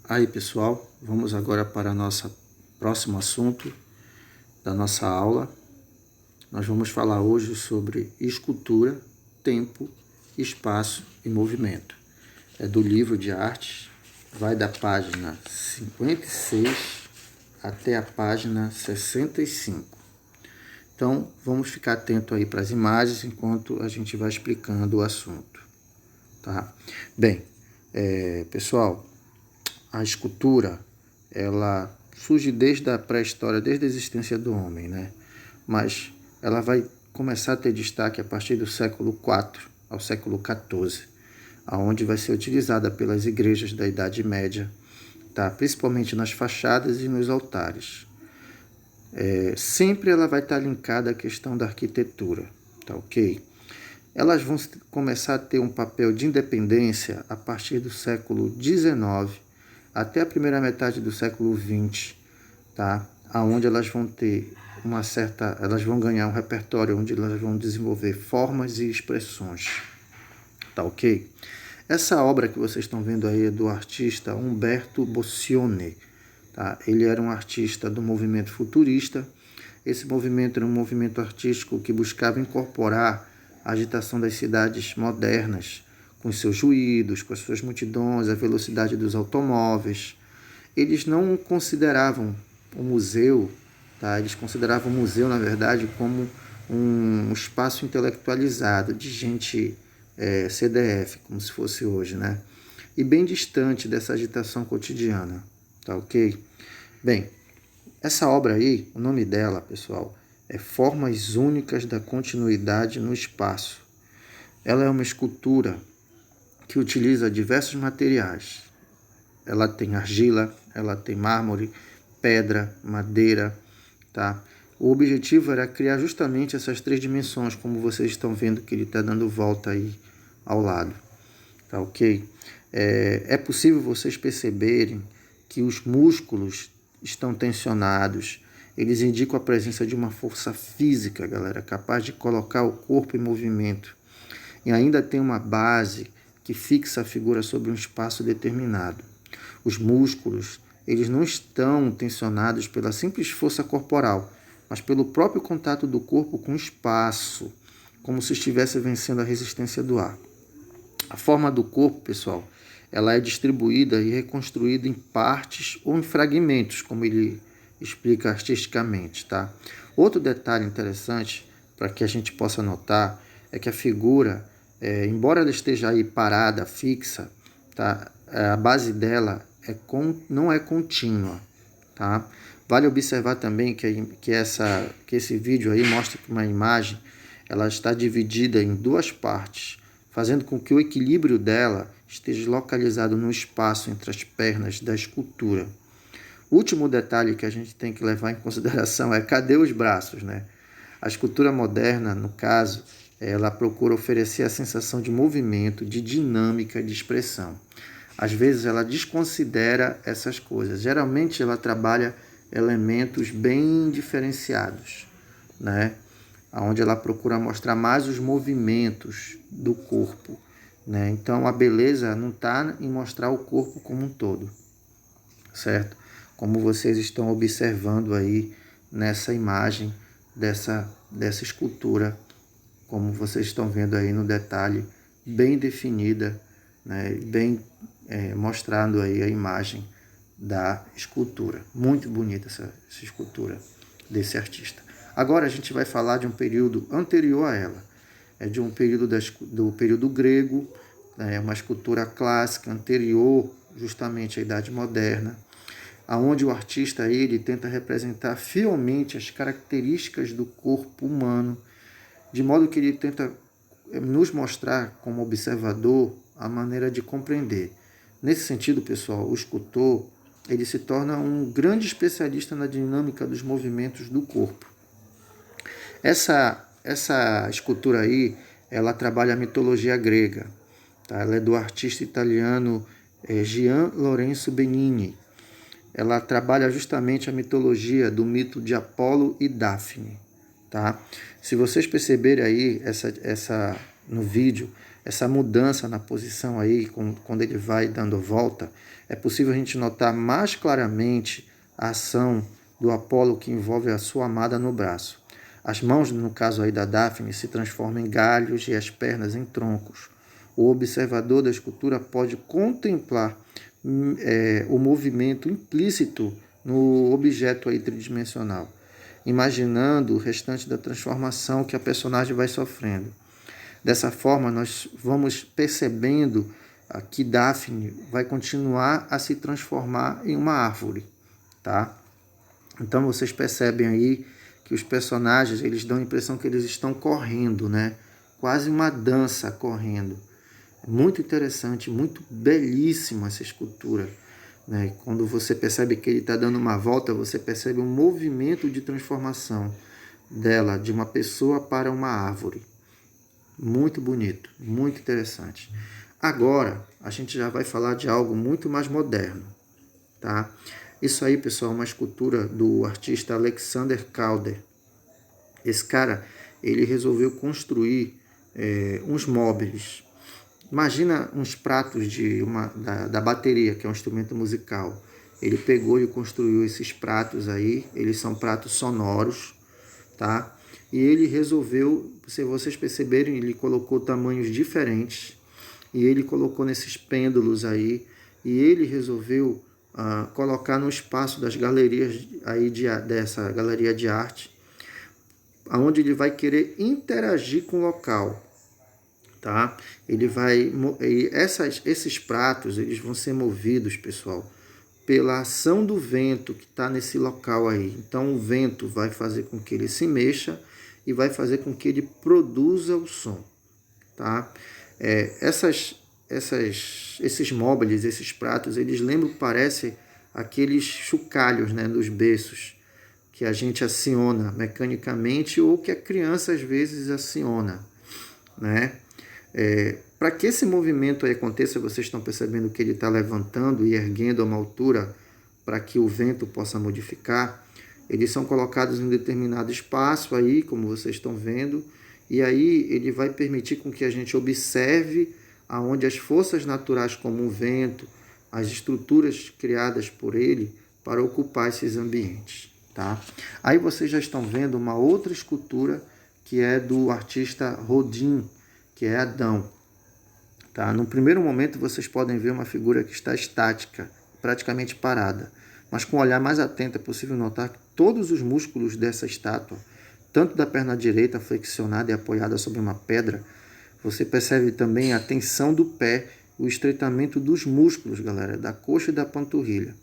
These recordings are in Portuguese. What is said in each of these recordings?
Aí, pessoal, vamos agora para o nosso próximo assunto da nossa aula. Nós vamos falar hoje sobre escultura, tempo, espaço e movimento. É do livro de artes, vai da página 56 até a página 65. Então, vamos ficar atento aí para as imagens enquanto a gente vai explicando o assunto, tá? Bem, pessoal, a escultura, ela surge desde a pré-história, desde a existência do homem, né? Mas ela vai começar a ter destaque a partir do século IV ao século XIV, aonde vai ser utilizada pelas igrejas da Idade Média, tá? Principalmente nas fachadas e nos altares. Sempre ela vai estar linkada à questão da arquitetura, tá ok? Elas vão começar a ter um papel de independência a partir do século XIX até a primeira metade do século XX, tá? Aonde elas vão ter elas vão ganhar um repertório onde elas vão desenvolver formas e expressões, tá ok? Essa obra que vocês estão vendo aí é do artista Umberto Boccioni, tá? Ele era um artista do movimento futurista. Esse movimento era um movimento artístico que buscava incorporar a agitação das cidades modernas, com seus ruídos, com as suas multidões, a velocidade dos automóveis. Eles não consideravam o museu, tá? Eles consideravam o museu, na verdade, como um espaço intelectualizado de gente CDF, como se fosse hoje, né? E bem distante dessa agitação cotidiana, tá ok? Bem, essa obra aí, o nome dela, pessoal, é Formas Únicas da Continuidade no Espaço. Ela é uma escultura que utiliza diversos materiais. Ela tem argila, ela tem mármore, pedra, madeira, tá? O objetivo era criar justamente essas três dimensões, como vocês estão vendo que ele está dando volta aí ao lado, tá ok? É possível vocês perceberem que os músculos estão tensionados. Eles indicam a presença de uma força física, galera, capaz de colocar o corpo em movimento. E ainda tem uma base que fixa a figura sobre um espaço determinado. Os músculos, eles não estão tensionados pela simples força corporal, mas pelo próprio contato do corpo com o espaço, como se estivesse vencendo a resistência do ar. A forma do corpo, pessoal, ela é distribuída e reconstruída em partes ou em fragmentos, como ele explica artisticamente, tá? Outro detalhe interessante para que a gente possa notar é que a figura, embora ela esteja aí parada, fixa, tá? A base dela não é contínua, tá? Vale observar também que esse vídeo aí mostra que uma imagem ela está dividida em duas partes, fazendo com que o equilíbrio dela esteja localizado no espaço entre as pernas da escultura. O último detalhe que a gente tem que levar em consideração é cadê os braços, né? A escultura moderna, no caso, ela procura oferecer a sensação de movimento, de dinâmica, de expressão. Às vezes ela desconsidera essas coisas. Geralmente ela trabalha elementos bem diferenciados, né? Onde ela procura mostrar mais os movimentos do corpo, né? Então a beleza não está em mostrar o corpo como um todo, certo? Como vocês estão observando aí nessa imagem dessa escultura, como vocês estão vendo aí no detalhe, bem definida, né? Bem mostrando aí a imagem da escultura. Muito bonita essa escultura desse artista. Agora a gente vai falar de um período anterior a ela. É de um período do período grego, né? Uma escultura clássica anterior justamente à Idade Moderna, aonde o artista ele tenta representar fielmente as características do corpo humano, de modo que ele tenta nos mostrar como observador a maneira de compreender. Nesse sentido, pessoal, o escultor ele se torna um grande especialista na dinâmica dos movimentos do corpo. Essa escultura aí, ela trabalha a mitologia grega, tá? Ela é do artista italiano Gian Lorenzo Benigni. Ela trabalha justamente a mitologia do mito de Apolo e Daphne, tá? Se vocês perceberem aí no vídeo, essa mudança na posição aí, quando ele vai dando volta, é possível a gente notar mais claramente a ação do Apolo que envolve a sua amada no braço. As mãos, no caso aí da Daphne, se transformam em galhos e as pernas em troncos. O observador da escultura pode contemplar o movimento implícito no objeto aí tridimensional, imaginando o restante da transformação que a personagem vai sofrendo. Dessa forma, nós vamos percebendo que Daphne vai continuar a se transformar em uma árvore, tá? Então vocês percebem aí que os personagens, eles dão a impressão que eles estão correndo, né? Quase uma dança correndo. Muito interessante, muito belíssima essa escultura, né? Quando você percebe que ele está dando uma volta, você percebe um movimento de transformação dela, de uma pessoa para uma árvore. Muito bonito, muito interessante. Agora, a gente já vai falar de algo muito mais moderno, tá? Isso aí, pessoal, é uma escultura do artista Alexander Calder. Esse cara, ele resolveu construir uns móveis. Imagina uns pratos da bateria, que é um instrumento musical. Ele pegou e construiu esses pratos aí. Eles são pratos sonoros, tá? E ele resolveu, se vocês perceberem, ele colocou tamanhos diferentes. E ele colocou nesses pêndulos aí. E ele resolveu colocar no espaço das galerias aí dessa galeria de arte, onde ele vai querer interagir com o local, tá? Ele vai, esses pratos, eles vão ser movidos, pessoal, pela ação do vento que está nesse local aí. Então o vento vai fazer com que ele se mexa e vai fazer com que ele produza o som, tá? Esses móveis, esses pratos, eles lembram, parece, aqueles chocalhos, né, dos berços, que a gente aciona mecanicamente ou que a criança às vezes aciona, né? Para que esse movimento aí aconteça, vocês estão percebendo que ele está levantando e erguendo a uma altura para que o vento possa modificar. Eles são colocados em um determinado espaço aí, como vocês estão vendo, e aí ele vai permitir com que a gente observe aonde as forças naturais como o vento, as estruturas criadas por ele para ocupar esses ambientes, tá? Aí vocês já estão vendo uma outra escultura que é do artista Rodin, que é Adão, tá? No primeiro momento vocês podem ver uma figura que está estática, praticamente parada, mas com um olhar mais atento é possível notar que todos os músculos dessa estátua, tanto da perna direita flexionada e apoiada sobre uma pedra, você percebe também a tensão do pé, o estreitamento dos músculos, galera, da coxa e da panturrilha.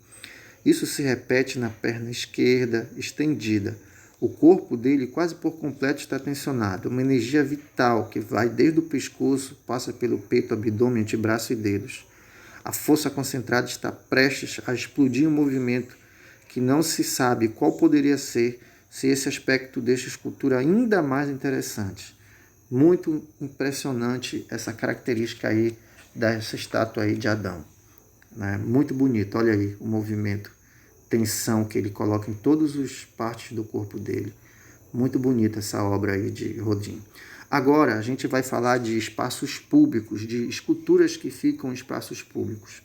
Isso se repete na perna esquerda estendida. O corpo dele quase por completo está tensionado. Uma energia vital que vai desde o pescoço, passa pelo peito, abdômen, antebraço e dedos. A força concentrada está prestes a explodir um movimento que não se sabe qual poderia ser se esse aspecto deixa a escultura ainda mais interessante. Muito impressionante essa característica aí dessa estátua aí de Adão, né? Muito bonito, olha aí o movimento, tensão que ele coloca em todas as partes do corpo dele. Muito bonita essa obra aí de Rodin. Agora a gente vai falar de espaços públicos, de esculturas que ficam em espaços públicos.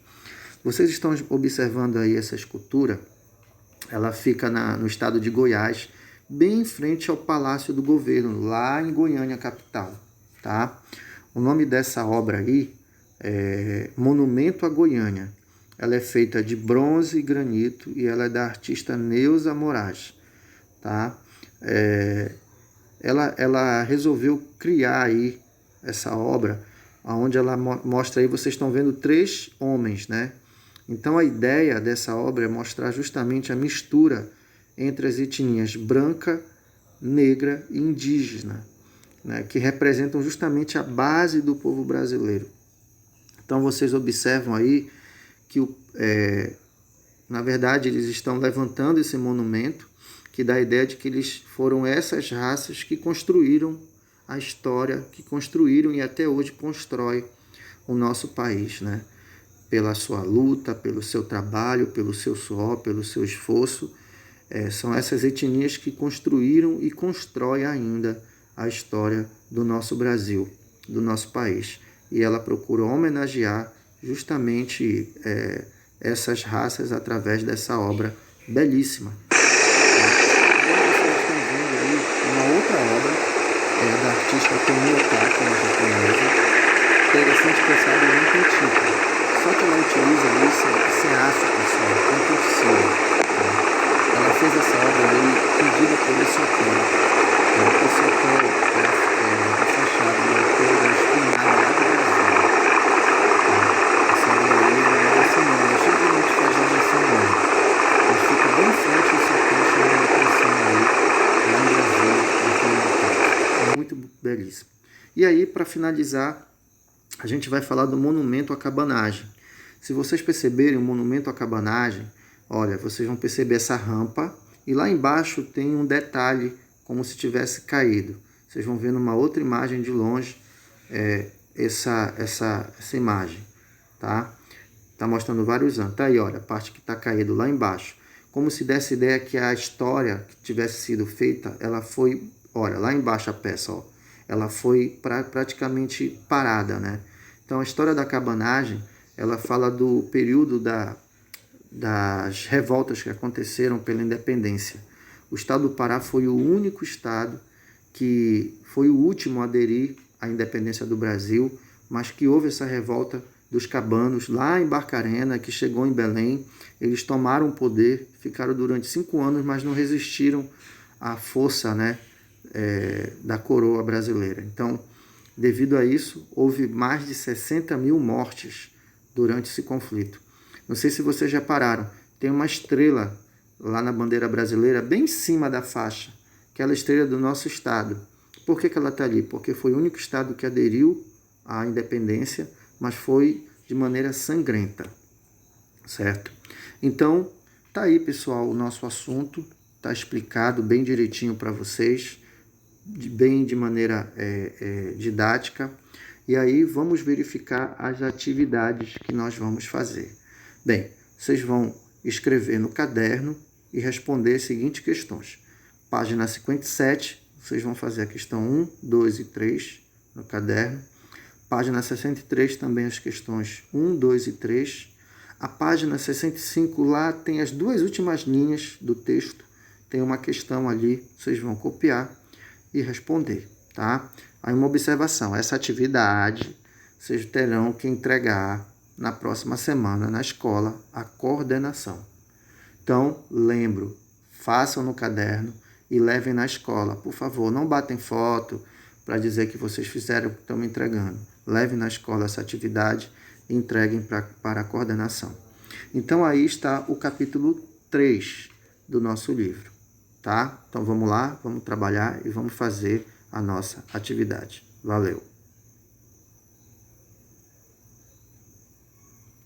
Vocês estão observando aí essa escultura, ela fica no estado de Goiás, bem em frente ao Palácio do Governo, lá em Goiânia, capital, tá? O nome dessa obra aí é Monumento a Goiânia. Ela é feita de bronze e granito e ela é da artista Neuza Moraes, tá? Ela resolveu criar aí essa obra, onde ela mostra aí, vocês estão vendo 3 homens, né? Então a ideia dessa obra é mostrar justamente a mistura entre as etnias branca, negra e indígena, né, que representam justamente a base do povo brasileiro. Então vocês observam aí que, na verdade, eles estão levantando esse monumento, que dá a ideia de que eles foram essas raças que construíram a história, que construíram e até hoje constrói o nosso país, né? Pela sua luta, pelo seu trabalho, pelo seu suor, pelo seu esforço. São essas etnias que construíram e constroem ainda a história do nosso Brasil, do nosso país. e ela procura homenagear justamente essas raças através dessa obra belíssima. Vocês estão vendo aí uma outra obra da artista Tomi Otaki, uma japonesa. Interessante que essa obra não tem título, só que ela utiliza esse aço, pessoal, com tecido. Ela fez essa obra aí pedida por esse hotel. Esse hotel da fachada do hotel da Espinhada lá do Brasil. Essa obra aí não é dessa não, ela simplesmente faz radiação não. Mas fica bem em frente esse hotel chamando a atenção aí, lá em Brasília, é muito belíssimo. E aí, para finalizar, a gente vai falar do monumento à cabanagem. Se vocês perceberem o monumento à cabanagem, olha, vocês vão perceber essa rampa e lá embaixo tem um detalhe como se tivesse caído. Vocês vão ver numa outra imagem de longe essa imagem, tá? Tá mostrando vários anos. Tá aí, olha, a parte que está caído lá embaixo. Como se desse ideia que a história que tivesse sido feita, ela foi, olha, lá embaixo a peça, ó, ela foi praticamente parada, né? Então a história da cabanagem, ela fala do período das revoltas que aconteceram pela independência. O estado do Pará foi o único estado que foi o último a aderir à independência do Brasil, mas que houve essa revolta dos cabanos lá em Barcarena, que chegou em Belém. Eles tomaram o poder, ficaram durante 5 anos, mas não resistiram à força, né, da coroa brasileira. Então, devido a isso, houve mais de 60 mil mortes durante esse conflito. Não sei se vocês já pararam, tem uma estrela lá na bandeira brasileira, bem em cima da faixa, aquela estrela do nosso estado. Por que ela está ali? Porque foi o único estado que aderiu à independência, mas foi de maneira sangrenta, certo? Então, tá aí, pessoal, o nosso assunto, tá explicado bem direitinho para vocês, bem de maneira didática. E aí vamos verificar as atividades que nós vamos fazer. Bem, vocês vão escrever no caderno e responder as seguintes questões. Página 57, vocês vão fazer a questão 1, 2 e 3 no caderno. Página 63, também as questões 1, 2 e 3. A página 65, lá tem as 2 últimas linhas do texto. Tem uma questão ali, vocês vão copiar e responder, tá? Aí uma observação, essa atividade vocês terão que entregar na próxima semana na escola a coordenação. Então, lembro, façam no caderno e levem na escola. Por favor, não batem foto para dizer que vocês fizeram o que estão me entregando. Levem na escola essa atividade e entreguem para a coordenação. Então, aí está o capítulo 3 do nosso livro, tá? Então, vamos lá, vamos trabalhar e vamos fazer a nossa atividade. Valeu!